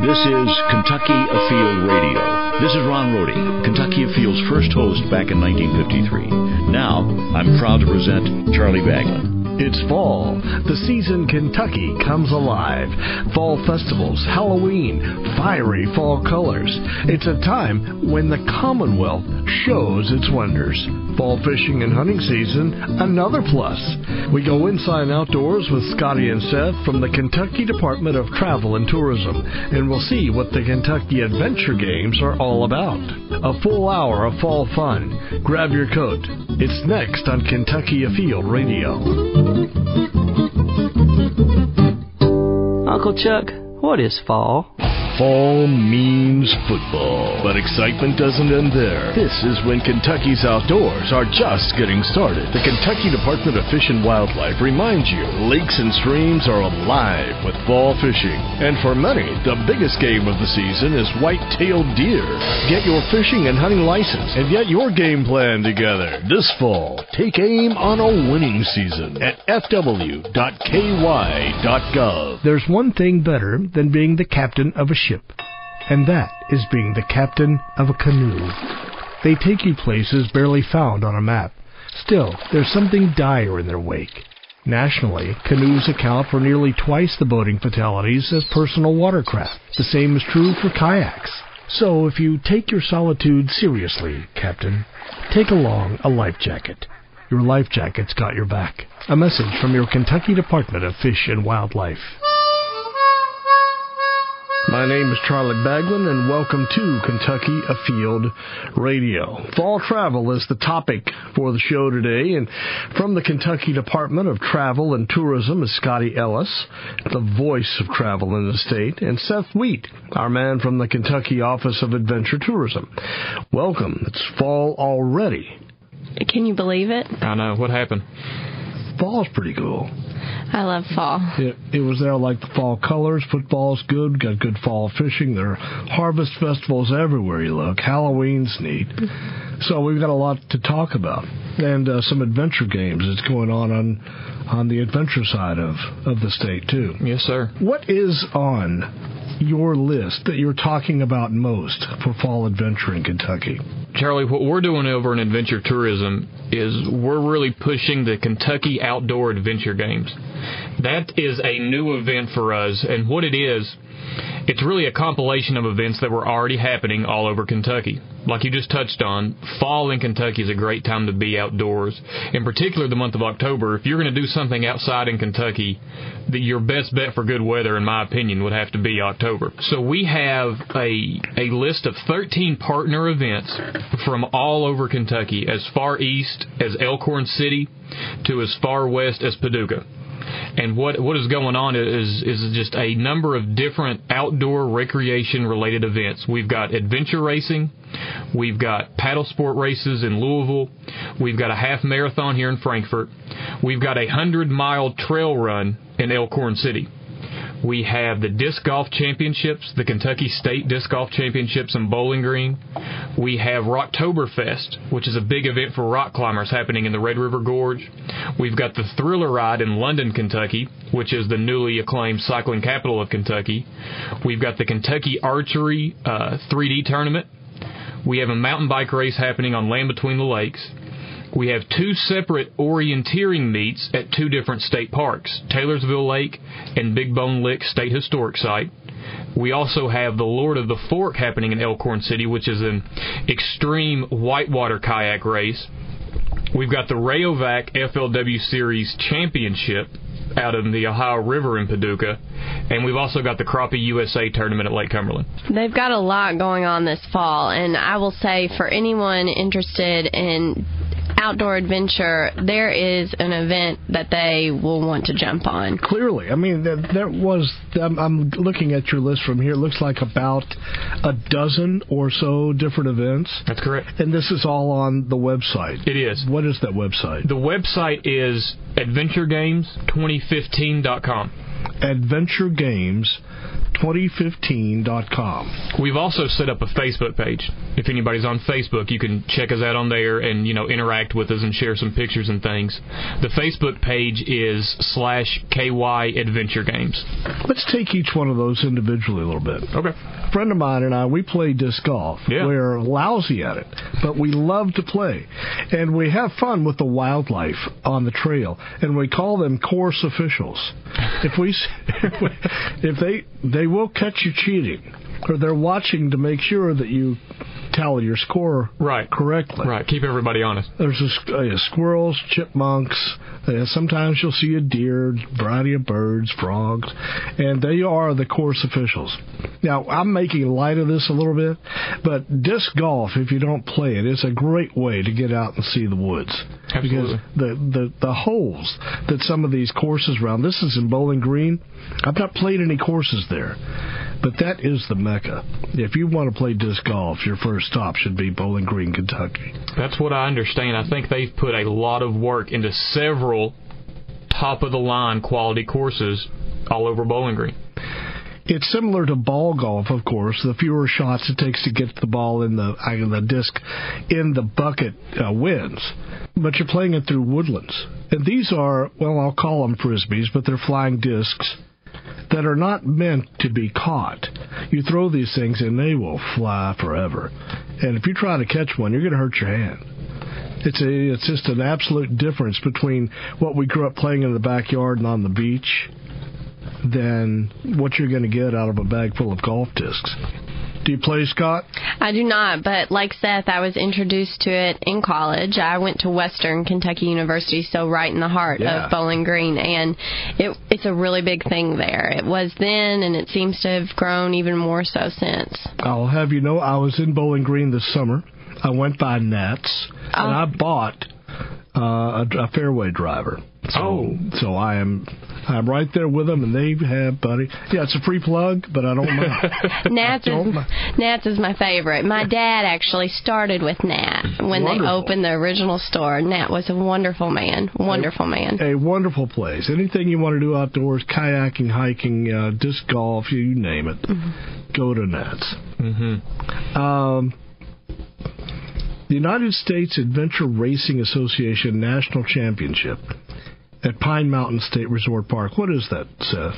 This is Kentucky Afield Radio. This is Ron Rohde, Kentucky Afield's first host back in 1953. Now, I'm proud to present Charlie Baglin. It's fall. The season Kentucky comes alive. Fall festivals, Halloween, fiery fall colors. It's a time when the Commonwealth shows its wonders. Fall fishing and hunting season, another plus. We go inside and outdoors with Scotty and Seth from the Kentucky Department of Travel and Tourism, and we'll see what the Kentucky Adventure Games are all about. A full hour of fall fun. Grab your coat. It's next on Kentucky Afield Radio. Uncle Chuck, what is fall? Fall means football, but excitement doesn't end there. This is when Kentucky's outdoors are just getting started. The Kentucky Department of Fish and Wildlife reminds you lakes and streams are alive with fall fishing. And for many, the biggest game of the season is white-tailed deer. Get your fishing and hunting license and get your game plan together. This fall, take aim on a winning season at fw.ky.gov. There's one thing better than being the captain of a ship, and that is being the captain of a canoe. They take you places barely found on a map. Still, there's something dire in their wake. Nationally, canoes account for nearly twice the boating fatalities as personal watercraft. The same is true for kayaks. So if you take your solitude seriously, Captain, take along a life jacket. Your life jacket's got your back. A message from your Kentucky Department of Fish and Wildlife. My name is Charlie Baglin, and welcome to Kentucky Afield Radio. Fall travel is the topic for the show today, and from the Kentucky Department of Travel and Tourism is Scotty Ellis, the voice of travel in the state, and Seth Wheat, our man from the Kentucky Office of Adventure Tourism. Welcome. It's fall already. Can you believe it? I know. What happened? Fall's pretty cool. I love fall. It was there like the fall colors. Football's good. Got good fall fishing. There are harvest festivals everywhere you look. Halloween's neat. So we've got a lot to talk about. And some adventure games that's going on the adventure side of the state, too. Yes, sir. What is on your list that you're talking about most for fall adventure in Kentucky? Charlie, what we're doing over in Adventure Tourism is we're really pushing the Kentucky Outdoor Adventure Games. That is a new event for us, and what it is, it's really a compilation of events that were already happening all over Kentucky. Like you just touched on, fall in Kentucky is a great time to be outdoors. In particular, the month of October. If you're going to do something outside in Kentucky, your best bet for good weather, in my opinion, would have to be October. So we have a list of 13 partner events from all over Kentucky, as far east as Elkhorn City to as far west as Paducah. And what is going on is just a number of different outdoor recreation-related events. We've got adventure racing. We've got paddle sport races in Louisville. We've got a half marathon here in Frankfort. We've got a 100-mile trail run in Elkhorn City. We have the Disc Golf Championships, the Kentucky State Disc Golf Championships in Bowling Green. We have Rocktoberfest, which is a big event for rock climbers happening in the Red River Gorge. We've got the Thriller Ride in London, Kentucky, which is the newly acclaimed cycling capital of Kentucky. We've got the Kentucky Archery 3D Tournament. We have a mountain bike race happening on Land Between the Lakes. We have two separate orienteering meets at two different state parks, Taylorsville Lake and Big Bone Lick State Historic Site. We also have the Lord of the Fork happening in Elkhorn City, which is an extreme whitewater kayak race. We've got the Rayovac FLW Series Championship out in the Ohio River in Paducah, and we've also got the Crappie USA Tournament at Lake Cumberland. They've got a lot going on this fall, and I will say for anyone interested in outdoor adventure, there is an event that they will want to jump on. Clearly. I mean, there was, I'm looking at your list from here, it looks like about a dozen or so different events. That's correct. And this is all on the website. It is. What is that website? The website is adventuregames2015.com. adventuregames 2015.com. We've also set up a Facebook page. If anybody's on Facebook, you can check us out on there and, interact with us and share some pictures and things. The Facebook page is /KY Adventure Games. Let's take each one of those individually a little bit. Okay. A friend of mine and I, we play disc golf. Yeah. We're lousy at it, but we love to play. And we have fun with the wildlife on the trail, and we call them course officials. If they will catch you cheating, or they're watching to make sure that you tally your score correctly. Right, keep everybody honest. There's squirrels, chipmunks, sometimes you'll see a deer, variety of birds, frogs, and they are the course officials. Now, I'm making light of this a little bit, but disc golf, if you don't play it, is a great way to get out and see the woods. Absolutely. Because the holes that some of these courses around, this is in Bowling Green. I've not played any courses there, but that is the Mecca. If you want to play disc golf, your first stop should be Bowling Green, Kentucky. That's what I understand. I think they've put a lot of work into several top-of-the-line quality courses all over Bowling Green. It's similar to ball golf, of course. The fewer shots it takes to get the ball in the disc in the bucket wins. But you're playing it through woodlands. And these are, well, I'll call them frisbees, but they're flying discs that are not meant to be caught. You throw these things and they will fly forever. And if you try to catch one, you're going to hurt your hand. It's just an absolute difference between what we grew up playing in the backyard and on the beach than what you're going to get out of a bag full of golf discs. Do you play, Scott? I do not, but like Seth, I was introduced to it in college. I went to Western Kentucky University, so right in the heart of Bowling Green, and it's a really big thing there. It was then, and it seems to have grown even more so since. I'll have you know, I was in Bowling Green this summer. I went by Nats, and I bought a fairway driver. So I'm right there with them, and they have, buddy. Yeah, it's a free plug, but I don't mind. Nats is my favorite. My dad actually started with Nat when they opened the original store. Nat was a wonderful man. A wonderful place. Anything you want to do outdoors, kayaking, hiking, disc golf, you name it, go to Nats. The United States Adventure Racing Association National Championship at Pine Mountain State Resort Park. What is that, Seth?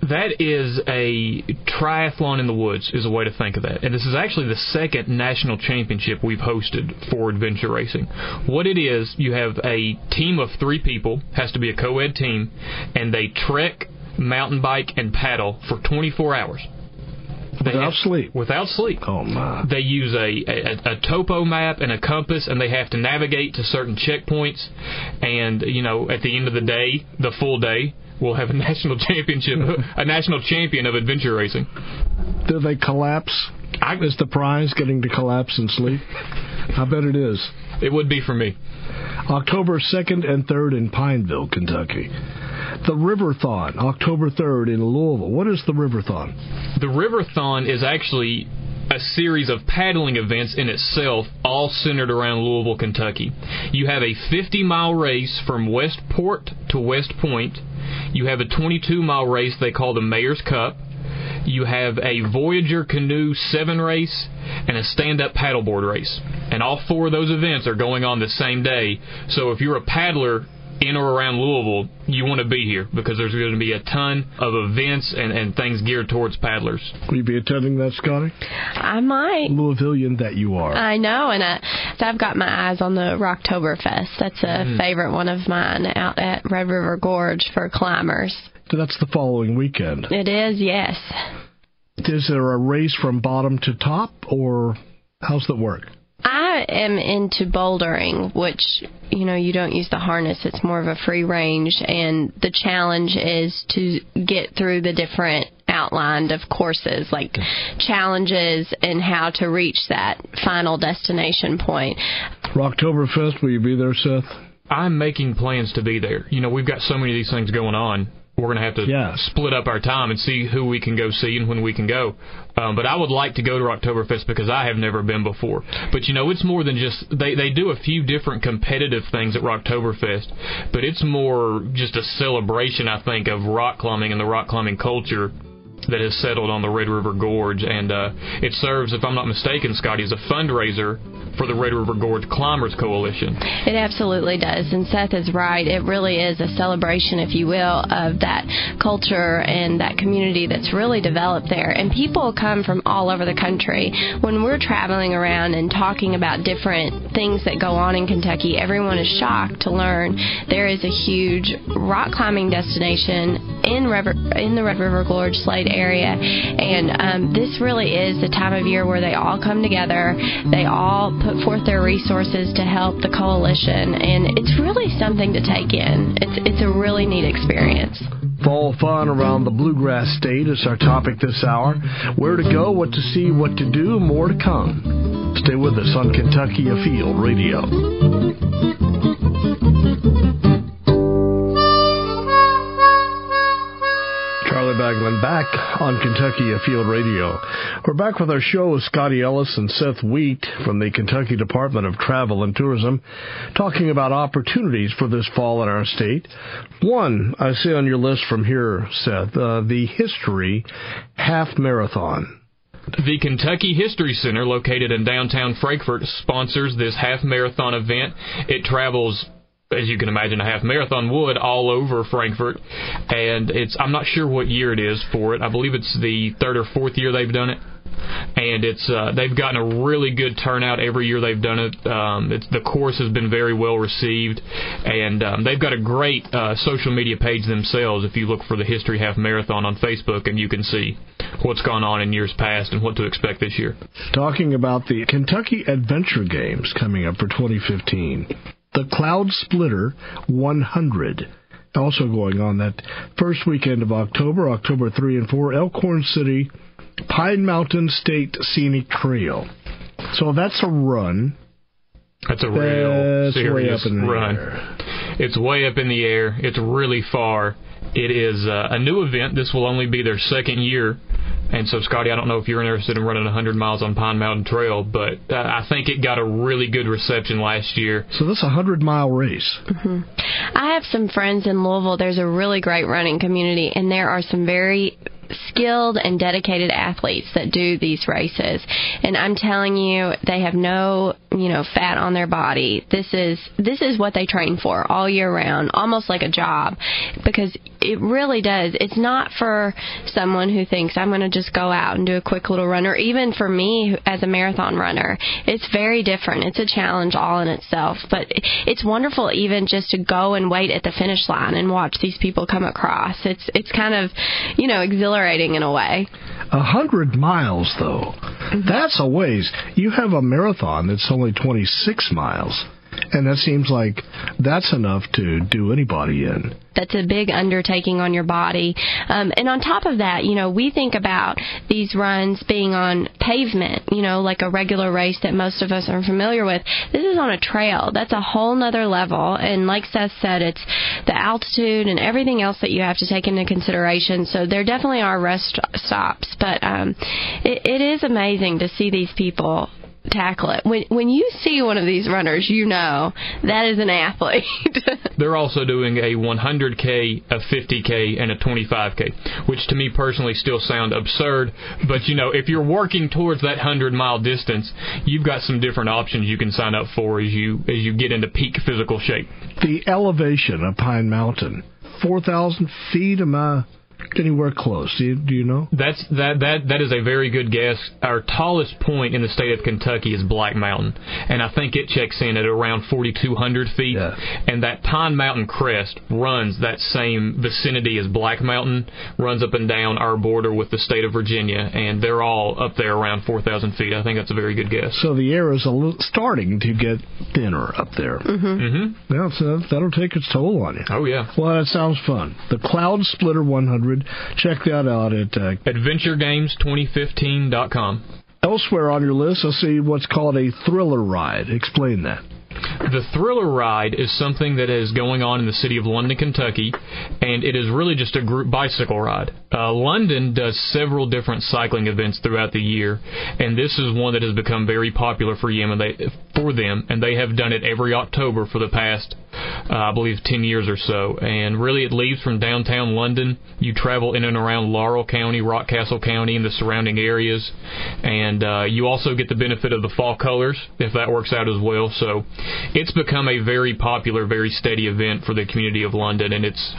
That is a triathlon in the woods, is a way to think of that. And this is actually the second national championship we've hosted for adventure racing. What it is, you have a team of 3 people, has to be a co-ed team, and they trek, mountain bike, and paddle for 24 hours. Without sleep. Without sleep. Oh, my. They use a topo map and a compass, and they have to navigate to certain checkpoints. And, at the end of the day, the full day, we'll have a national champion of adventure racing. Do they collapse? Is the prize getting to collapse and sleep? I bet it is. It would be for me. October 2nd and 3rd in Pineville, Kentucky. The Riverthon, October 3rd in Louisville. What is the Riverthon? The Riverthon is actually a series of paddling events in itself, all centered around Louisville, Kentucky. You have a 50-mile race from Westport to West Point. You have a 22-mile race they call the Mayor's Cup. You have a Voyager Canoe 7 race and a stand-up paddleboard race. And all 4 of those events are going on the same day. So if you're a paddler in or around Louisville, you want to be here because there's going to be a ton of events and things geared towards paddlers. Will you be attending that, Scotty? I might. Louisvillian that you are. I know, and so I've got my eyes on the Rocktoberfest. That's a favorite one of mine out at Red River Gorge for climbers. So that's the following weekend. It is, yes. Is there a race from bottom to top, or how's that work? I am into bouldering, which, you don't use the harness. It's more of a free range, and the challenge is to get through the different outlined of courses, like challenges and how to reach that final destination point. Rocktoberfest, will you be there, Seth? I'm making plans to be there. We've got so many of these things going on. We're going to have to split up our time and see who we can go see and when we can go. But I would like to go to Rocktoberfest because I have never been before. But, it's more than just... They do a few different competitive things at Rocktoberfest, but it's more just a celebration, I think, of rock climbing and the rock climbing culture that has settled on the Red River Gorge, and it serves, if I'm not mistaken, Scotty, as a fundraiser for the Red River Gorge Climbers Coalition. It absolutely does, and Seth is right. It really is a celebration, if you will, of that culture and that community that's really developed there. And people come from all over the country. When we're traveling around and talking about different things that go on in Kentucky, everyone is shocked to learn there is a huge rock climbing destination in the Red River Gorge Slade area, and this really is the time of year where they all come together. They all put forth their resources to help the coalition, and it's really something to take in. It's a really neat experience. Fall fun around the bluegrass state is our topic this hour. Where to go, what to see, what to do, more to come. Stay with us on Kentucky Afield Radio. Bagman back on Kentucky Afield Radio. We're back with our show with Scotty Ellis and Seth Wheat from the Kentucky Department of Travel and Tourism, talking about opportunities for this fall in our state. One, I see on your list from here, Seth, the History Half Marathon. The Kentucky History Center, located in downtown Frankfort, sponsors this half marathon event. It travels, as you can imagine, a half marathon would, all over Frankfort, and I'm not sure what year it is for it. I believe it's the third or fourth year they've done it, and they've gotten a really good turnout every year they've done it. The course has been very well received, and they've got a great social media page themselves. If you look for the History Half Marathon on Facebook, and you can see what's gone on in years past and what to expect this year. Talking about the Kentucky Adventure Games coming up for 2015. The Cloud Splitter 100, also going on that first weekend of October 3 and 4, Elkhorn City, Pine Mountain State Scenic Trail. So that's a run. That's a real serious way up in the run. Air. It's way up in the air. It's really far. It is a new event. This will only be their second year. And so, Scotty, I don't know if you're interested in running 100 miles on Pine Mountain Trail, but I think it got a really good reception last year. So this is a 100-mile race. Mm-hmm. I have some friends in Louisville. There's a really great running community, and there are some very skilled and dedicated athletes that do these races, and I'm telling you, they have no fat on their body. This is what they train for all year round, almost like a job, because it really does. It's not for someone who thinks I'm going to just go out and do a quick little run, or even for me as a marathon runner. It's very different. It's a challenge all in itself, but it's wonderful even just to go and wait at the finish line and watch these people come across. It's kind of exhilarating in a way. 100 miles, though. That's a ways. You have a marathon that's only 26 miles, and that seems like that's enough to do anybody in. That's a big undertaking on your body. And on top of that, we think about these runs being on pavement, like a regular race that most of us are familiar with. This is on a trail. That's a whole nother level. And like Seth said, it's the altitude and everything else that you have to take into consideration. So there definitely are rest stops. But it is amazing to see these people tackle it. When you see one of these runners, that is an athlete. They're also doing a 100K, a 50K, and a 25K, which to me personally still sound absurd. But, if you're working towards that 100-mile distance, you've got some different options you can sign up for as you get into peak physical shape. The elevation of Pine Mountain, 4,000 feet. Am I anywhere close? Do you know? That is a very good guess. Our tallest point in the state of Kentucky is Black Mountain, and I think it checks in at around 4,200 feet. Yeah. And that Pine Mountain crest runs that same vicinity as Black Mountain, runs up and down our border with the state of Virginia, and they're all up there around 4,000 feet. I think that's a very good guess. So the air is starting to get thinner up there. Mm-hmm. Yeah, so that'll take its toll on you. Oh, yeah. Well, that sounds fun. The Cloud Splitter 100. Check that out at AdventureGames2015.com. Elsewhere on your list, I see what's called a thriller ride. Explain that. The Thriller Ride is something that is going on in the city of London, Kentucky, and it is really just a group bicycle ride. London does several different cycling events throughout the year, and this is one that has become very popular for them, and they have done it every October for the past I believe 10 years or so. And really it leaves from downtown London. You travel in and around Laurel County, Rockcastle County, and the surrounding areas. And you also get the benefit of the fall colors, if that works out as well. So it's become a very popular, very steady event for the community of London. And it's,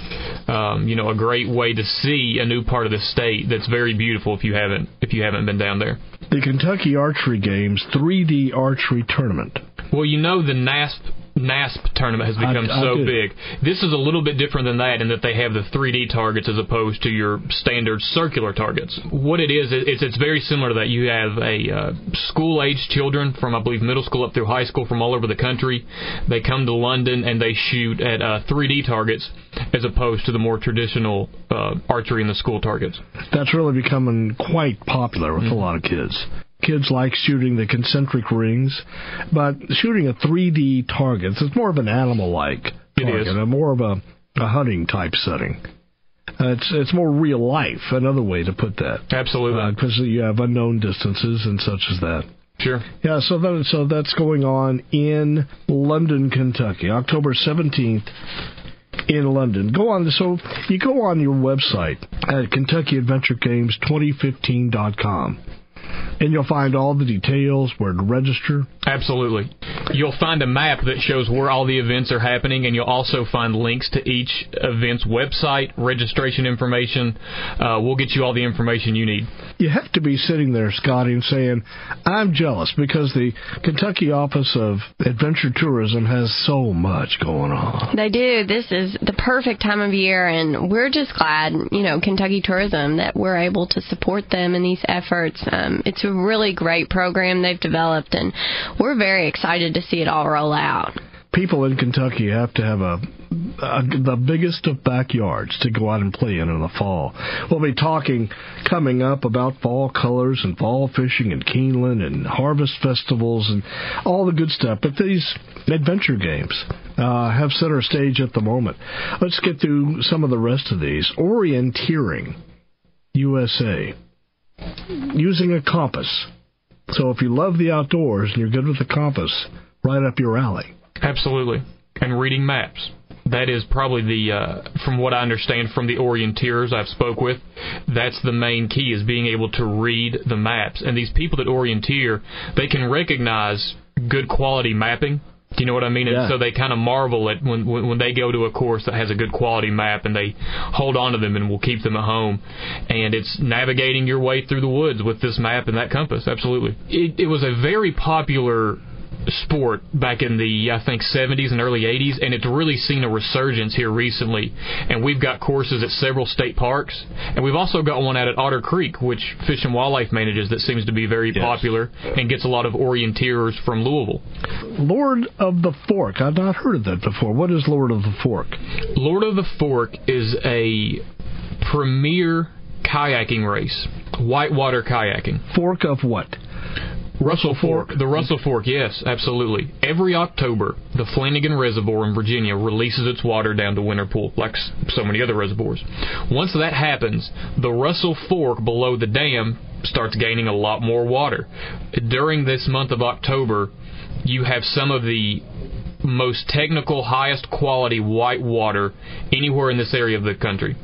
a great way to see a new part of the state that's very beautiful if you haven't been down there. The Kentucky Archery Games 3D Archery Tournament. Well, the NASP tournament has become so big. This is a little bit different than that in that they have the 3D targets as opposed to your standard circular targets. What it is, it's very similar to that. You have a school-age children from, I believe, middle school up through high school from all over the country. They come to London and they shoot at 3D targets as opposed to the more traditional archery in the school targets. That's really becoming quite popular with a lot of kids. Kids like shooting the concentric rings, but shooting a 3D target, it's more of an animal-like target, and more of a hunting type setting. It's more real life, another way to put that. Absolutely. Because you have unknown distances and such as that. Sure. Yeah, so that's going on in London, Kentucky, October 17th. In London. So you go on your website at KentuckyAdventureGames2015.com. And you'll find all the details, where to register. Absolutely. You'll find a map that shows where all the events are happening, and you'll also find links to each event's website, registration information. We'll get you all the information you need. You have to be sitting there, Scotty, and saying, I'm jealous, because the Kentucky Office of Adventure Tourism has so much going on. They do. This is the perfect time of year, and we're just glad, Kentucky Tourism, that we're able to support them in these efforts. It's a really great program they've developed, and we're very excited to see it all roll out. People in Kentucky have to have the biggest of backyards to go out and play in the fall. We'll be talking coming up about fall colors and fall fishing and Keeneland and harvest festivals and all the good stuff. But these adventure games have center stage at the moment. Let's get through some of the rest of these. Orienteering USA. Using a compass. So if you love the outdoors and you're good with the compass, right up your alley. Absolutely. And reading maps. That is probably from what I understand from the orienteers I've spoke with, that's the main key, is being able to read the maps. And these people that orienteer, they can recognize good quality mapping. Do you know what I mean? Yeah. And so they kind of marvel at when they go to a course that has a good quality map, and they hold on to them and will keep them at home. And it's navigating your way through the woods with this map and that compass. Absolutely. It was a very popular sport back in the, I think, 70s and early 80s, and it's really seen a resurgence here recently. And we've got courses at several state parks, and we've also got one out at Otter Creek, which Fish and Wildlife manages, that seems to be very popular and gets a lot of orienteers from Louisville. Lord of the Fork. I've not heard of that before. What is Lord of the Fork? Lord of the Fork is a premier kayaking race, whitewater kayaking. Fork of what? Russell Fork. The Russell Fork, yes, absolutely. Every October, the Flanagan Reservoir in Virginia releases its water down to Winter Pool, like so many other reservoirs. Once that happens, the Russell Fork below the dam starts gaining a lot more water. During this month of October, you have some of the most technical, highest quality white water anywhere in this area of the country.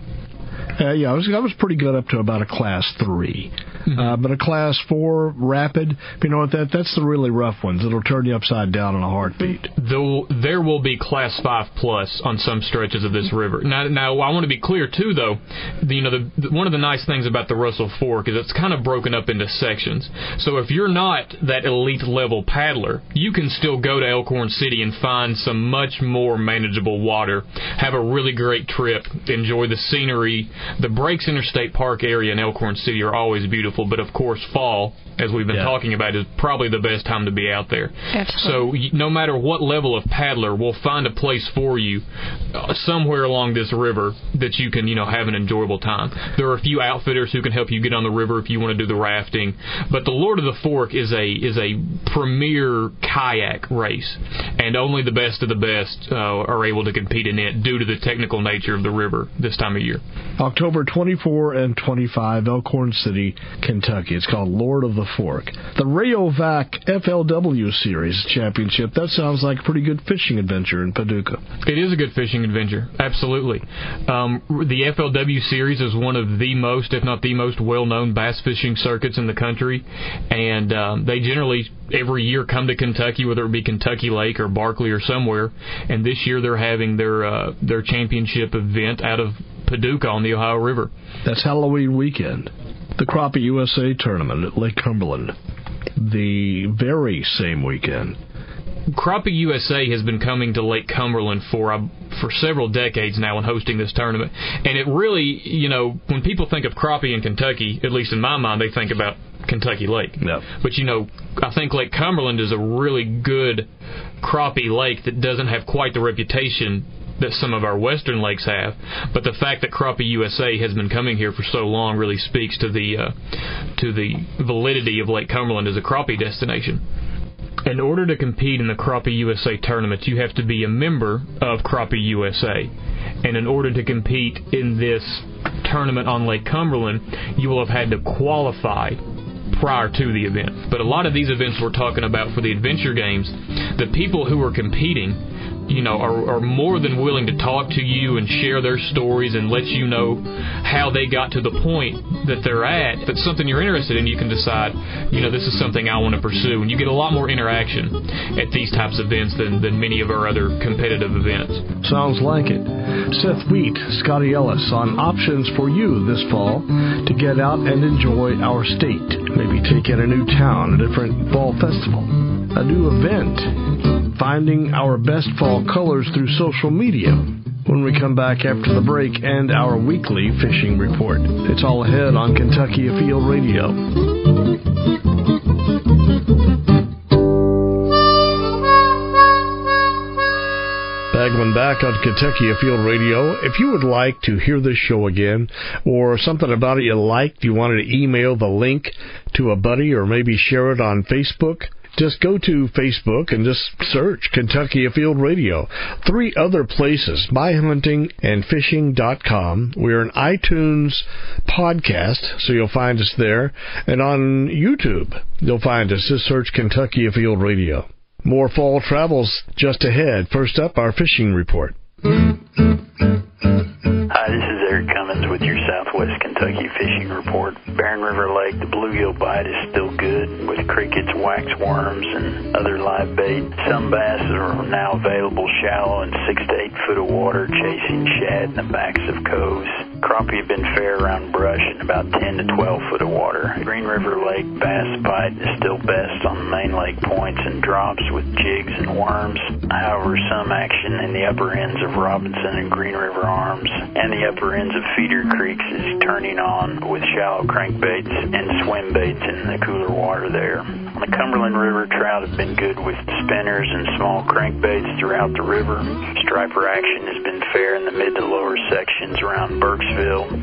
I was pretty good up to about a Class 3. But a Class 4 rapid, you know what, that's the really rough ones. It'll turn you upside down in a heartbeat. There will be Class 5 plus on some stretches of this river. Now I want to be clear too, though. One of the nice things about the Russell Fork is it's kind of broken up into sections. So if you're not that elite level paddler, you can still go to Elkhorn City and find some much more manageable water. Have a really great trip. Enjoy the scenery. The Breaks Interstate Park area in Elkhorn City are always beautiful. But of course, fall, as we've been talking about, is probably the best time to be out there. Absolutely. So no matter what level of paddler, we'll find a place for you somewhere along this river that you can, have an enjoyable time. There are a few outfitters who can help you get on the river if you want to do the rafting. But the Lord of the Fork is a premier kayak race, and only the best of the best are able to compete in it due to the technical nature of the river this time of year. October 24 and 25, Elkhorn City, Kentucky. It's called Lord of the Fork. The Rayovac FLW Series Championship. That sounds like a pretty good fishing adventure in Paducah. It is a good fishing adventure, absolutely. The FLW Series is one of the most, if not the most, well-known bass fishing circuits in the country, and they generally every year come to Kentucky, whether it be Kentucky Lake or Barkley or somewhere, and this year they're having their championship event out of Paducah on the Ohio River. That's Halloween weekend. The Crappie USA Tournament at Lake Cumberland, the very same weekend. Crappie USA has been coming to Lake Cumberland for several decades now and hosting this tournament. And it really, when people think of crappie in Kentucky, at least in my mind, they think about Kentucky Lake. No. But, I think Lake Cumberland is a really good crappie lake that doesn't have quite the reputation that some of our western lakes have, but the fact that Crappie USA has been coming here for so long really speaks to the validity of Lake Cumberland as a crappie destination. In order to compete in the Crappie USA tournament, you have to be a member of Crappie USA, and in order to compete in this tournament on Lake Cumberland, you will have had to qualify prior to the event. But a lot of these events we're talking about for the adventure games, the people who are competing are more than willing to talk to you and share their stories and let you know how they got to the point that they're at. If it's something you're interested in, you can decide, this is something I want to pursue. And you get a lot more interaction at these types of events than many of our other competitive events. Sounds like it. Seth Wheat, Scotty Ellis on options for you this fall to get out and enjoy our state. Maybe take in a new town, a different fall festival, a new event. Finding our best fall colors through social media when we come back after the break and our weekly fishing report. It's all ahead on Kentucky Afield Radio. Bagman back on Kentucky Afield Radio. If you would like to hear this show again or something about it you liked, you wanted to email the link to a buddy or maybe share it on Facebook, just go to Facebook and just search Kentucky Afield Radio. 3 other places, byhuntingandfishing.com. We're an iTunes podcast, so you'll find us there. And on YouTube, you'll find us. Just search Kentucky Afield Radio. More fall travels just ahead. First up, our fishing report. Hi, this is Eric Cummins with your Southwest Kentucky Fishing Report. Barren River Lake, the bluegill bite is still good with crickets, wax worms, and other live bait. Some bass are now available shallow in 6 to 8 foot of water, chasing shad in the backs of coves. Crappie have been fair around brush in about 10 to 12 foot of water. Green River Lake bass bite is still best on the main lake points and drops with jigs and worms. However, some action in the upper ends of Robinson and Green River Arms and the upper ends of Feeder Creeks is turning on with shallow crankbaits and swim baits in the cooler water there. On the Cumberland River, trout have been good with spinners and small crankbaits throughout the river. Striper action has been fair in the mid to lower sections around Burksville.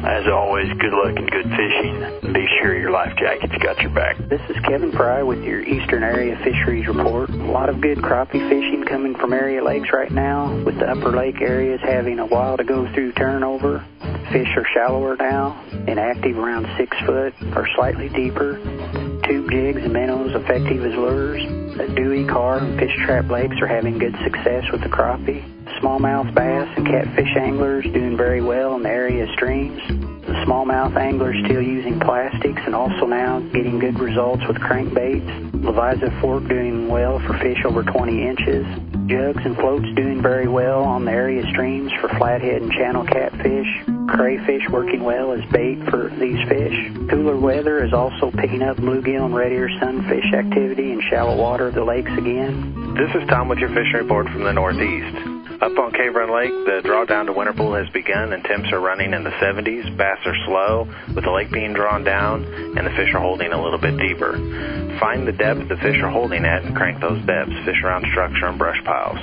As always, good luck and good fishing. Be sure your life jacket's got your back. This is Kevin Fry with your Eastern Area Fisheries Report. A lot of good crappie fishing coming from area lakes right now, with the upper lake areas having a while to go through turnover. Fish are shallower now and active around 6 foot or slightly deeper. Tube jigs and minnows effective as lures. The Dewey, Carr, and Fish Trap lakes are having good success with the crappie. Smallmouth bass and catfish anglers doing very well in the area streams. The smallmouth anglers still using plastics and also now getting good results with crankbaits. Leviza Fork doing well for fish over 20 inches. Jugs and floats doing very well on the area streams for flathead and channel catfish. Crayfish working well as bait for these fish. Cooler weather is also picking up bluegill and red ear sunfish activity in shallow water of the lakes again. This is Tom with your fishing report from the Northeast. Up on Cave Run Lake, the drawdown to winter pool has begun and temps are running in the 70s. Bass are slow, with the lake being drawn down, and the fish are holding a little bit deeper. Find the depth the fish are holding at and crank those depths. Fish around structure and brush piles.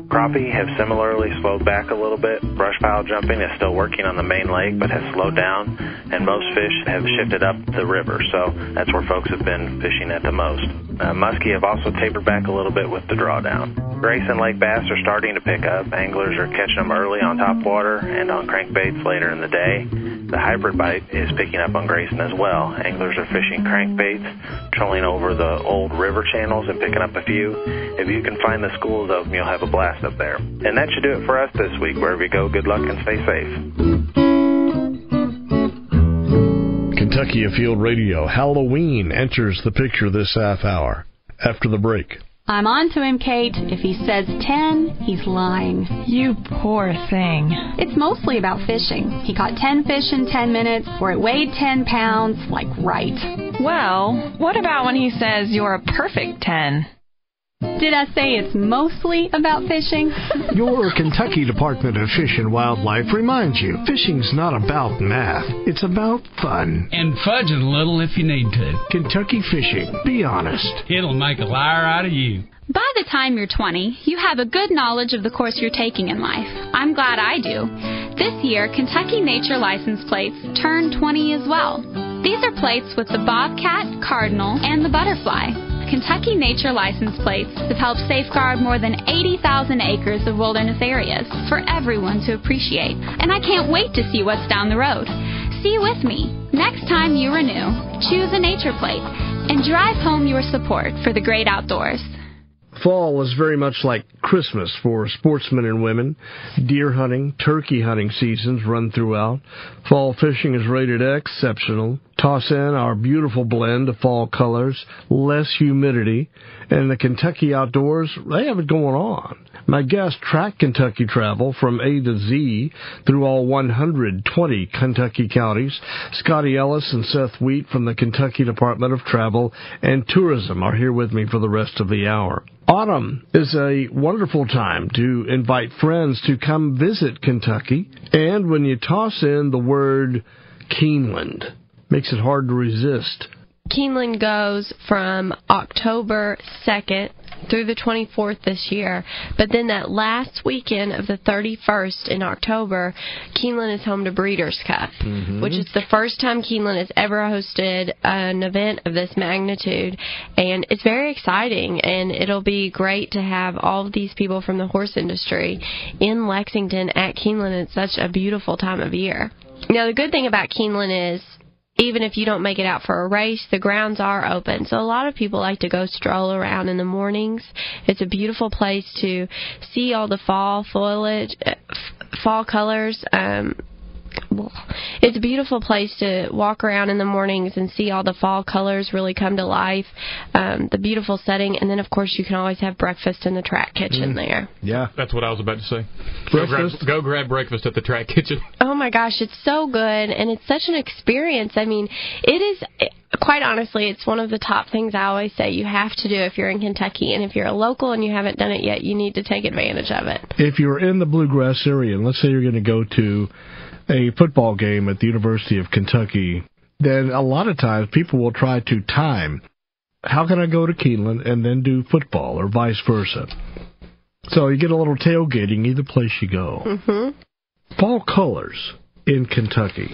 Crappie have similarly slowed back a little bit. Brush pile jumping is still working on the main lake, but has slowed down, and most fish have shifted up the river, so that's where folks have been fishing at the most. Muskie have also tapered back a little bit with the drawdown. Grayson Lake bass are starting to pick up. Anglers are catching them early on topwater and on crankbaits later in the day. The hybrid bite is picking up on Grayson as well. Anglers are fishing crankbaits, trolling over the old river channels and picking up a few. If you can find the schools of them, you'll have a blast up there. And that should do it for us this week. Wherever you go, good luck and stay safe. Kentucky Afield Radio. Halloween enters the picture this half hour. After the break. I'm on to him, Kate. If he says 10, he's lying. You poor thing. It's mostly about fishing. He caught 10 fish in 10 minutes, or it weighed 10 pounds, like right. Well, what about when he says you're a perfect 10? Did I say it's mostly about fishing? Your Kentucky Department of Fish and Wildlife reminds you, fishing's not about math. It's about fun. And fudging a little if you need to. Kentucky Fishing. Be honest. It'll make a liar out of you. By the time you're 20, you have a good knowledge of the course you're taking in life. I'm glad I do. This year, Kentucky Nature license plates turn 20 as well. These are plates with the bobcat, cardinal, and the butterfly. Kentucky Nature license plates have helped safeguard more than 80,000 acres of wilderness areas for everyone to appreciate. And I can't wait to see what's down the road. See with me. Next time you renew, choose a nature plate and drive home your support for the great outdoors. Fall is very much like Christmas for sportsmen and women. Deer hunting, turkey hunting seasons run throughout. Fall fishing is rated exceptional. Toss in our beautiful blend of fall colors, less humidity, and the Kentucky outdoors, they have it going on. My guests track Kentucky travel from A to Z through all 120 Kentucky counties. Scotty Ellis and Seth Wheat from the Kentucky Department of Travel and Tourism are here with me for the rest of the hour. Autumn is a wonderful time to invite friends to come visit Kentucky. And when you toss in the word Keeneland, makes it hard to resist. Keeneland goes from October 2nd through the 24th this year, but then that last weekend of the 31st in October, Keeneland is home to Breeders' Cup, which is the first time Keeneland has ever hosted an event of this magnitude, and it's very exciting, and it'll be great to have all of these people from the horse industry in Lexington at Keeneland. It's such a beautiful time of year. Now, the good thing about Keeneland is, even if you don't make it out for a race, the grounds are open. So a lot of people like to go stroll around in the mornings. It's a beautiful place to see all the fall foliage, fall colors. It's a beautiful place to walk around in the mornings and see all the fall colors really come to life, the beautiful setting, and then, of course, you can always have breakfast in the track kitchen there. Yeah. That's what I was about to say. Breakfast? Go grab breakfast at the track kitchen. Oh, my gosh, it's so good, and it's such an experience. I mean, it is... Quite honestly, it's one of the top things I always say you have to do if you're in Kentucky, and if you're a local and you haven't done it yet, you need to take advantage of it. If you're in the bluegrass area, and let's say you're going to go to a football game at the University of Kentucky, then a lot of times people will try to time, how can I go to Keeneland and then do football, or vice versa? So you get a little tailgating either place you go. Fall colors in Kentucky.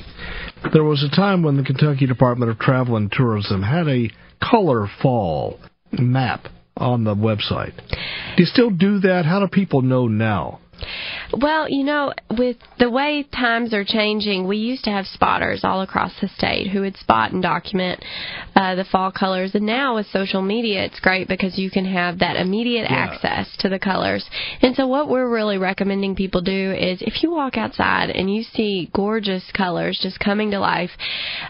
There was a time when the Kentucky Department of Travel and Tourism had a color fall map on the website. Do you still do that? How do people know now? Well, you know, with the way times are changing, we used to have spotters all across the state who would spot and document the fall colors. And now with social media, it's great because you can have that immediate access to the colors. And so what we're really recommending people do is if you walk outside and you see gorgeous colors just coming to life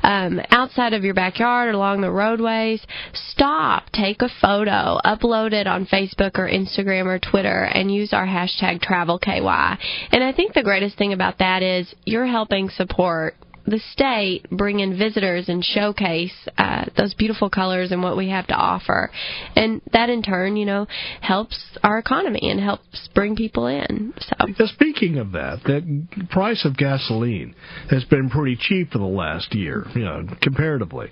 outside of your backyard or along the roadways, stop, take a photo, upload it on Facebook or Instagram or Twitter, and use our hashtag TravelKY. And I think the greatest thing about that is you're helping support the state, bring in visitors and showcase those beautiful colors and what we have to offer. And that in turn, you know, helps our economy and helps bring people in. So speaking of that, the price of gasoline has been pretty cheap for the last year, you know, comparatively.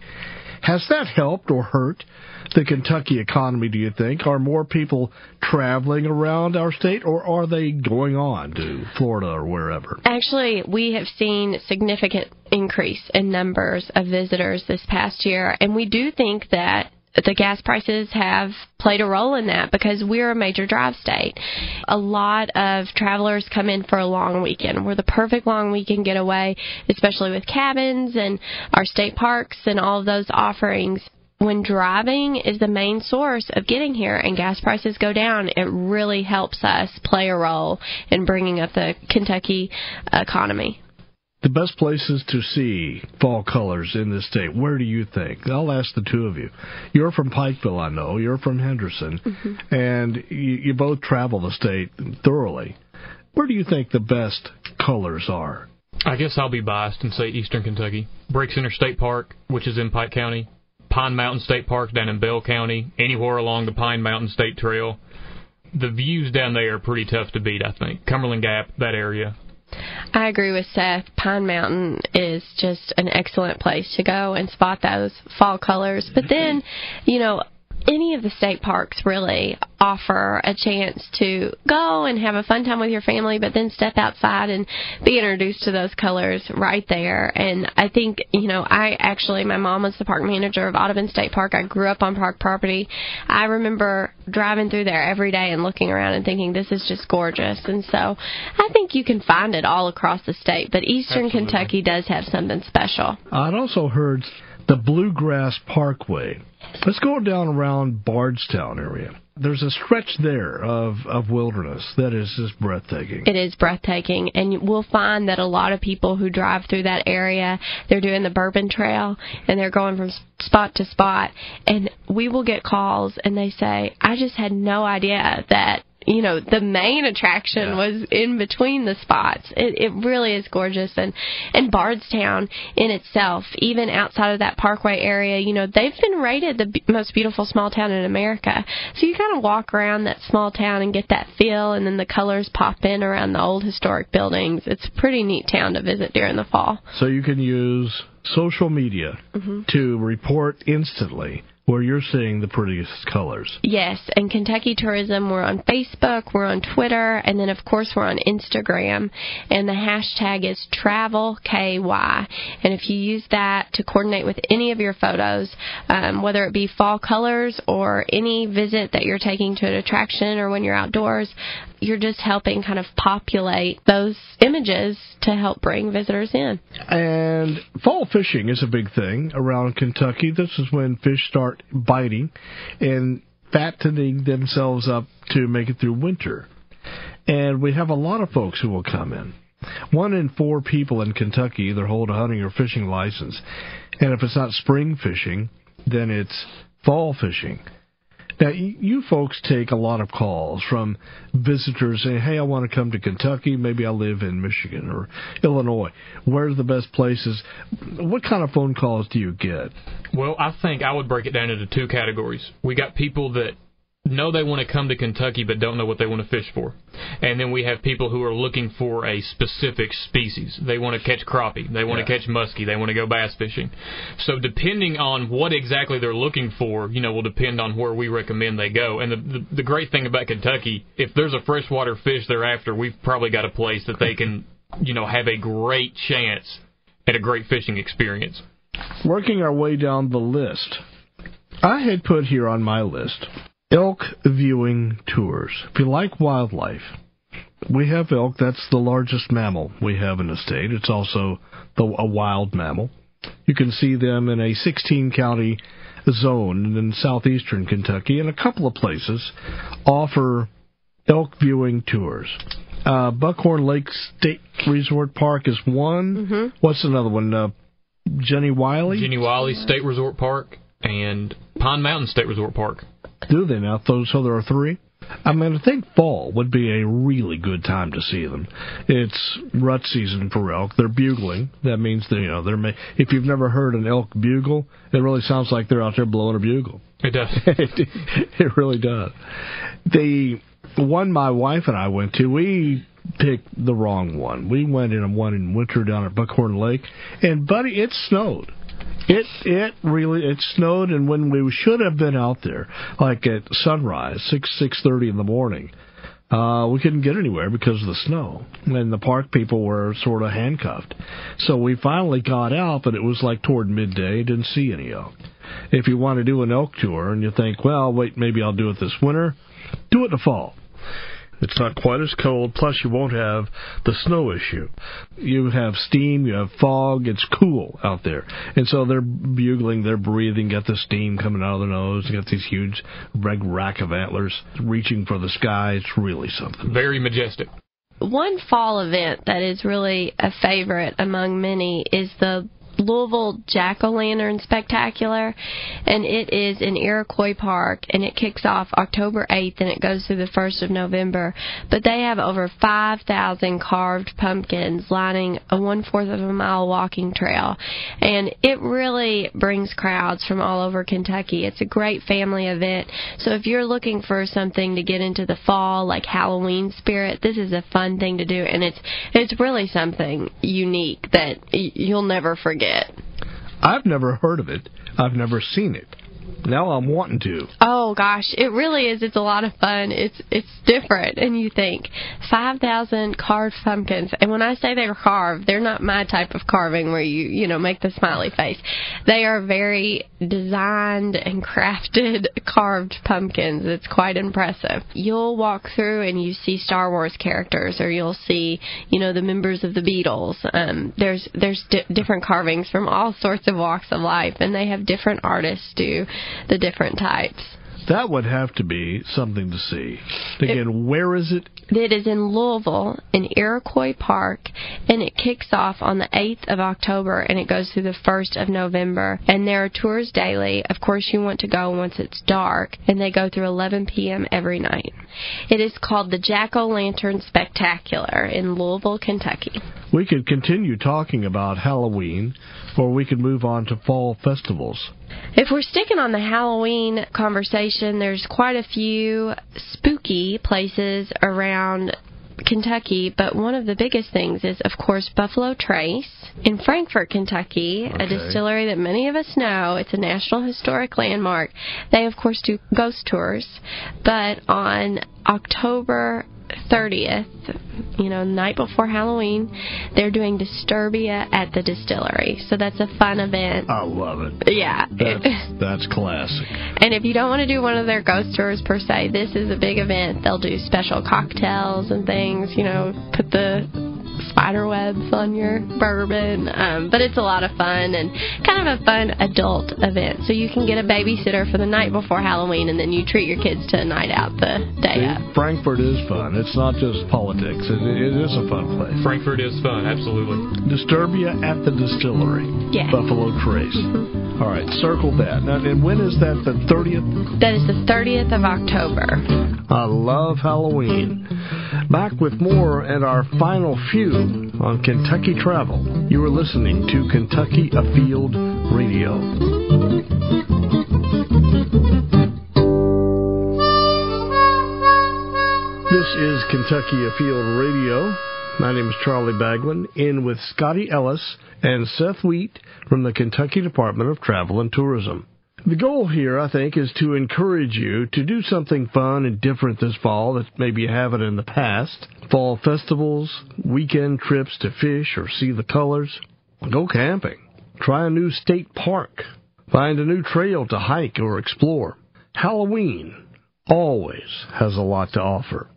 Has that helped or hurt the Kentucky economy, do you think? Are more people traveling around our state, or are they going on to Florida or wherever? Actually, we have seen significant increase in numbers of visitors this past year, and we do think that the gas prices have played a role in that because we're a major drive state. A lot of travelers come in for a long weekend. We're the perfect long weekend getaway, especially with cabins and our state parks and all of those offerings. When driving is the main source of getting here and gas prices go down, it really helps us play a role in bringing up the Kentucky economy. The best places to see fall colors in this state, where do you think? I'll ask the two of you. You're from Pikeville, I know. You're from Henderson. Mm-hmm. And you both travel the state thoroughly. Where do you think the best colors are? I guess I'll be biased and say Eastern Kentucky. Break Center State Park, which is in Pike County. Pine Mountain State Park down in Bell County. Anywhere along the Pine Mountain State Trail. The views down there are pretty tough to beat, I think. Cumberland Gap, that area. I agree with Seth. Pine Mountain is just an excellent place to go and spot those fall colors. But then, any of the state parks really offer a chance to go and have a fun time with your family, but then step outside and be introduced to those colors right there. And I think, my mom was the park manager of Audubon State Park. I grew up on park property. I remember driving through there every day and looking around and thinking, this is just gorgeous. And so I think you can find it all across the state, but Eastern Absolutely. Kentucky does have something special. I'd also heard the Bluegrass Parkway. Let's go down around Bardstown area. There's a stretch there of wilderness that is just breathtaking. It is breathtaking, and we'll find that a lot of people who drive through that area, they're doing the Bourbon Trail, and they're going from spot to spot, and we will get calls, and they say, I just had no idea that the main attraction was in between the spots. It really is gorgeous. And Bardstown in itself, even outside of that parkway area, they've been rated the most beautiful small town in America. So you kind of walk around that small town and get that feel, and then the colors pop in around the old historic buildings. It's a pretty neat town to visit during the fall. So you can use social media to report instantly where you're seeing the prettiest colors. Yes, and Kentucky Tourism, we're on Facebook, we're on Twitter, and then, of course, we're on Instagram, and the hashtag is TravelKY. And if you use that to coordinate with any of your photos, whether it be fall colors or any visit that you're taking to an attraction or when you're outdoors, you're just helping kind of populate those images to help bring visitors in. And fall fishing is a big thing around Kentucky. This is when fish start biting and fattening themselves up to make it through winter. And we have a lot of folks who will come in. 1 in 4 people in Kentucky either hold a hunting or fishing license. And if it's not spring fishing, then it's fall fishing. Now, you folks take a lot of calls from visitors saying, hey, I want to come to Kentucky. Maybe I live in Michigan or Illinois. Where's the best places? What kind of phone calls do you get? Well, I think I would break it down into 2 categories. We got people that know they want to come to Kentucky but don't know what they want to fish for. And then we have people who are looking for a specific species. They want to catch crappie. They want to catch muskie. They want to go bass fishing. So depending on what exactly they're looking for, will depend on where we recommend they go. And the great thing about Kentucky, if there's a freshwater fish they're after, we've probably got a place that they can, have a great chance at a great fishing experience. Working our way down the list, I had put here on my list elk viewing tours. If you like wildlife, we have elk. That's the largest mammal we have in the state. It's also a wild mammal. You can see them in a 16-county zone in southeastern Kentucky, and a couple of places offer elk viewing tours. Buckhorn Lake State Resort Park is one. What's another one? Jenny Wiley? Jenny Wiley State Resort Park and Pine Mountain State Resort Park. Do they now? So there are 3? I think fall would be a really good time to see them. It's rut season for elk. They're bugling. That means that, if you've never heard an elk bugle, it really sounds like they're out there blowing a bugle. It does. It really does. The one my wife and I went to, we picked the wrong one. We went in one in winter down at Buckhorn Lake, and, buddy, it snowed. It really snowed, and when we should have been out there, like at sunrise, 6:30 in the morning, we couldn't get anywhere because of the snow, and the park people were sort of handcuffed. So we finally got out, but it was like toward midday. Didn't see any elk. If you want to do an elk tour and you think, well, wait, maybe I'll do it this winter, do it in the fall. It's not quite as cold, plus you won't have the snow issue. You have steam, you have fog, it's cool out there. And so they're bugling, they're breathing, get the steam coming out of their nose, got these huge red rack of antlers reaching for the sky. It's really something. Very majestic. One fall event that is really a favorite among many is the Louisville Jack-O-Lantern Spectacular, and it is in Iroquois Park, and it kicks off October 8th, and it goes through the 1st of November. But they have over 5,000 carved pumpkins lining a 1/4 of a mile walking trail, and it really brings crowds from all over Kentucky. It's a great family event, so if you're looking for something to get into the fall, like Halloween spirit, this is a fun thing to do, and it's really something unique that you'll never forget. I've never heard of it. I've never seen it. Now I'm wanting to. Oh gosh, it really is. It's a lot of fun. It's different, and you think 5,000 carved pumpkins. And when I say they're carved, they're not my type of carving where you make the smiley face. They are very designed and crafted carved pumpkins. It's quite impressive. You'll walk through and you see Star Wars characters, or you'll see the members of the Beatles. There's different carvings from all sorts of walks of life, and they have different artists do the different types. That would have to be something to see. Again, where is it? It is in Louisville, in Iroquois Park, and it kicks off on the 8th of October, and it goes through the 1st of November. And there are tours daily. Of course, you want to go once it's dark, and they go through 11 p.m. every night. It is called the Jack-O-Lantern Spectacular in Louisville, Kentucky. We could continue talking about Halloween, or we could move on to fall festivals. If we're sticking on the Halloween conversation, there's quite a few spooky places around Kentucky, but one of the biggest things is, of course, Buffalo Trace in Frankfort, Kentucky, a distillery that many of us know. It's a National Historic Landmark. They, of course, do ghost tours, but on October 30th, night before Halloween, they're doing Disturbia at the distillery. So that's a fun event. I love it. Yeah. That's classic. And if you don't want to do one of their ghost tours per se, this is a big event. They'll do special cocktails and things, put the spider webs on your bourbon. But it's a lot of fun and kind of a fun adult event. So you can get a babysitter for the night before Halloween, and then you treat your kids to a night out the day up. Frankfort is fun. It's not just politics. It is a fun place. Frankfort is fun, absolutely. Disturbia at the distillery. Yeah. Buffalo Trace. All right, circle that. Now, and when is that, the 30th? That is the 30th of October. I love Halloween. Back with more and our final few on Kentucky Travel. You are listening to Kentucky Afield Radio. This is Kentucky Afield Radio. My name is Charlie Baglan, in with Scotty Ellis and Seth Wheat from the Kentucky Department of Travel and Tourism. The goal here, I think, is to encourage you to do something fun and different this fall that maybe you haven't in the past. Fall festivals, weekend trips to fish or see the colors. Go camping. Try a new state park. Find a new trail to hike or explore. Halloween always has a lot to offer.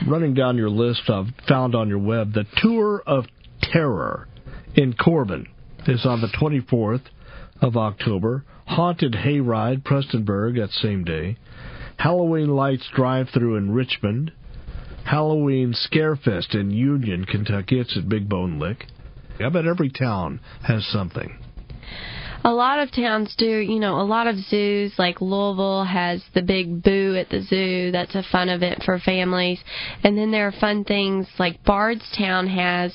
Running down your list I've found on your web, the Tour of Terror in Corbin is on the 24th of October. Haunted Hayride, Prestonburg, that same day. Halloween Lights Drive-Thru in Richmond. Halloween Scarefest in Union, Kentucky. It's at Big Bone Lick. I bet every town has something. A lot of towns do, a lot of zoos, like Louisville has the big Boo Boo at the zoo. That's a fun event for families. And then there are fun things like Bardstown has,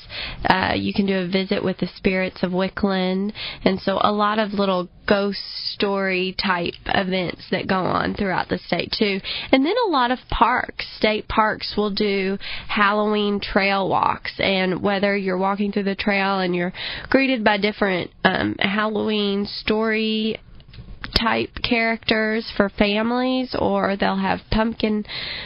you can do a visit with the spirits of Wickland. And so a lot of little ghost story type events that go on throughout the state too. And then a lot of parks, state parks will do Halloween trail walks, and whether you're walking through the trail and you're greeted by different Halloween story type characters for families, or they'll have pumpkin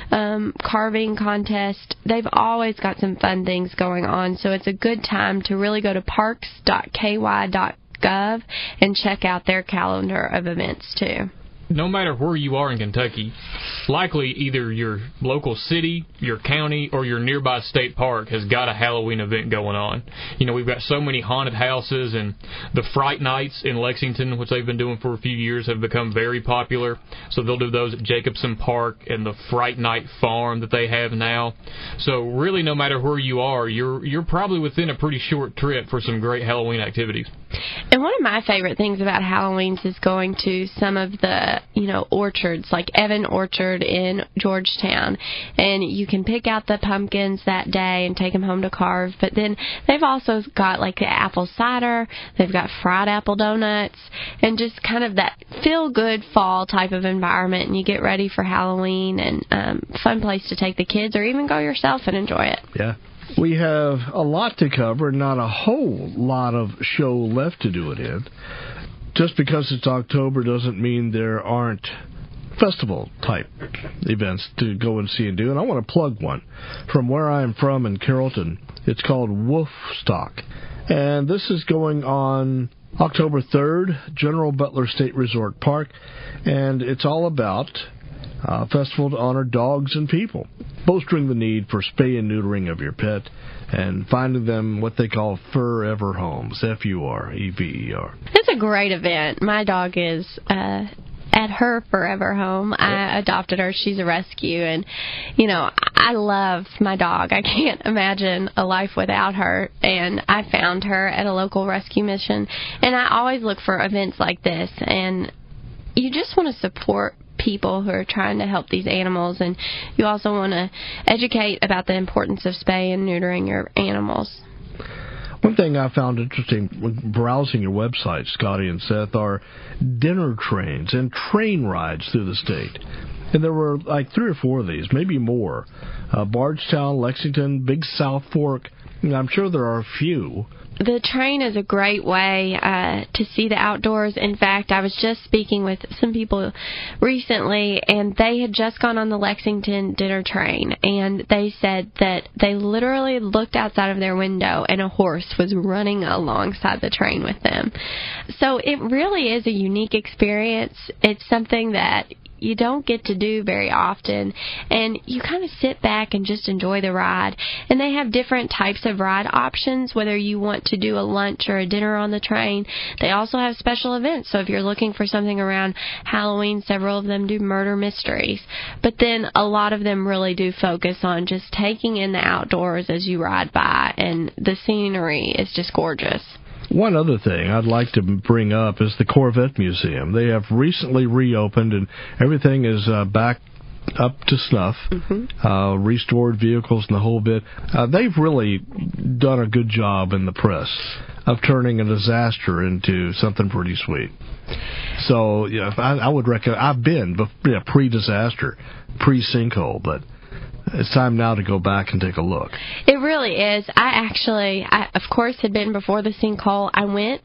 carving contest. They've always got some fun things going on, so it's a good time to really go to parks.ky.gov and check out their calendar of events too. No matter where you are in Kentucky, likely either your local city, your county, or your nearby state park has got a Halloween event going on. You know, we've got so many haunted houses, and the Fright Nights in Lexington, which they've been doing for a few years, have become very popular. So they'll do those at Jacobson Park and the Fright Night Farm that they have now. So really, no matter where you are, you're probably within a pretty short trip for some great Halloween activities. And one of my favorite things about Halloweens is going to some of the, orchards, like Evan Orchard in Georgetown. And you can pick out the pumpkins that day and take them home to carve. But then they've also got like the apple cider, they've got fried apple donuts, and just kind of that feel-good fall type of environment. And you get ready for Halloween, and fun place to take the kids, or even go yourself and enjoy it. Yeah. We have a lot to cover, not a whole lot of show left to do it in. Just because it's October doesn't mean there aren't festival-type events to go and see and do. And I want to plug one from where I'm from in Carrollton. It's called Wolfstock. And this is going on October 3rd, General Butler State Resort Park. And it's all about a festival to honor dogs and people, bolstering the need for spay and neutering of your pet and finding them what they call forever homes, Furever. It's a great event. My dog is at her forever home. I adopted her. She's a rescue, and I love my dog. I can't imagine a life without her, and I found her at a local rescue mission. And I always look for events like this, and you just want to support people who are trying to help these animals, and you also want to educate about the importance of spay and neutering your animals. One thing I found interesting when browsing your website, Scotty and Seth, are dinner trains and train rides through the state. And there were like 3 or 4 of these, maybe more. Bardstown, Lexington, Big South Fork, and I'm sure there are a few. The train is a great way to see the outdoors. In fact, I was just speaking with some people recently, and they had just gone on the Lexington dinner train, and they said that they literally looked outside of their window and a horse was running alongside the train with them. So it really is a unique experience. It's something that you don't get to do very often, and you kind of sit back and just enjoy the ride. And they have different types of ride options, whether you want to do a lunch or a dinner on the train. They also have special events, so if you're looking for something around Halloween, several of them do murder mysteries. But then a lot of them really do focus on just taking in the outdoors as you ride by, and the scenery is just gorgeous. One other thing I'd like to bring up is the Corvette Museum. They have recently reopened, and everything is back up to snuff, restored vehicles and the whole bit. They've really done a good job in the press of turning a disaster into something pretty sweet. So I would recommend. I've been pre-disaster, pre-sinkhole, but it's time now to go back and take a look. It really is. I of course, had been before the sinkhole. I went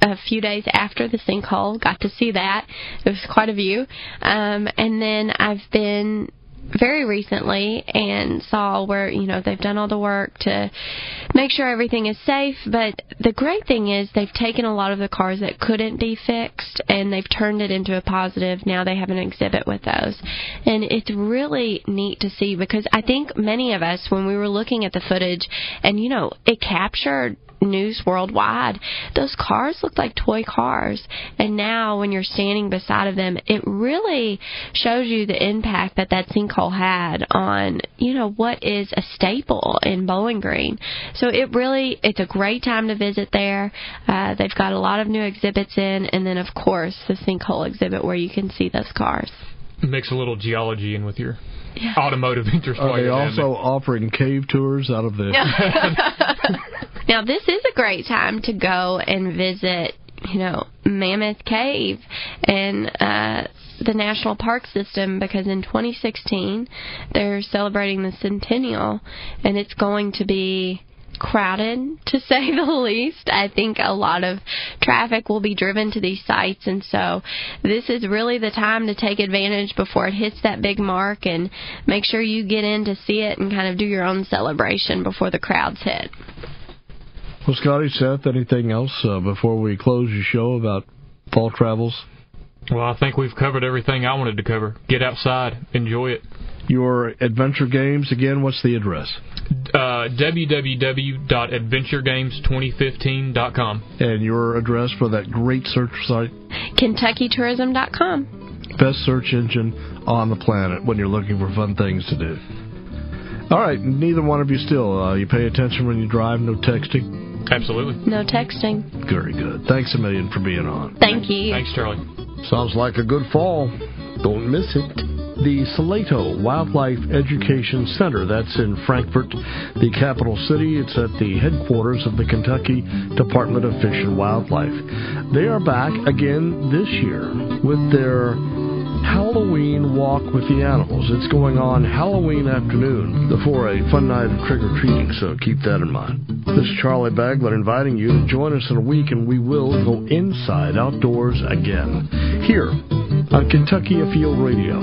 a few days after the sinkhole, got to see that. It was quite a view. And then I've been very recently and saw where, they've done all the work to make sure everything is safe. But the great thing is they've taken a lot of the cars that couldn't be fixed and they've turned it into a positive. Now they have an exhibit with those. And it's really neat to see, because I think many of us, when we were looking at the footage, and, it captured news worldwide, those cars looked like toy cars, and now when you're standing beside of them, it really shows you the impact that sinkhole had on what is a staple in Bowling Green. So it's a great time to visit there. They've got a lot of new exhibits in, and then of course the sinkhole exhibit where you can see those cars. mix a little geology in with your automotive interest. Are they also offering cave tours out of the... Now, this is a great time to go and visit, Mammoth Cave and the National Park System, because in 2016 they're celebrating the centennial, and it's going to be crowded, to say the least. I think a lot of traffic will be driven to these sites, and so this is really the time to take advantage before it hits that big mark, and make sure you get in to see it and kind of do your own celebration before the crowds hit. Well, Scotty, Seth, anything else before we close your show about fall travels? Well, I think we've covered everything I wanted to cover. Get outside. Enjoy it. Your adventure games, again, what's the address? www.adventuregames2015.com. And your address for that great search site? KentuckyTourism.com. Best search engine on the planet when you're looking for fun things to do. All right, neither one of you still. You pay attention when you drive, no texting? Absolutely. No texting. Very good. Thanks a million for being on. Thank you. Thanks, Charlie. Sounds like a good fall. Don't miss it. The Salado Wildlife Education Center, that's in Frankfort, the capital city. It's at the headquarters of the Kentucky Department of Fish and Wildlife. They are back again this year with their Halloween Walk with the Animals. It's going on Halloween afternoon before a fun night of trick-or-treating, so keep that in mind. This is Charlie Bagler inviting you to join us in a week, and we will go inside outdoors again, here on Kentucky Afield Radio.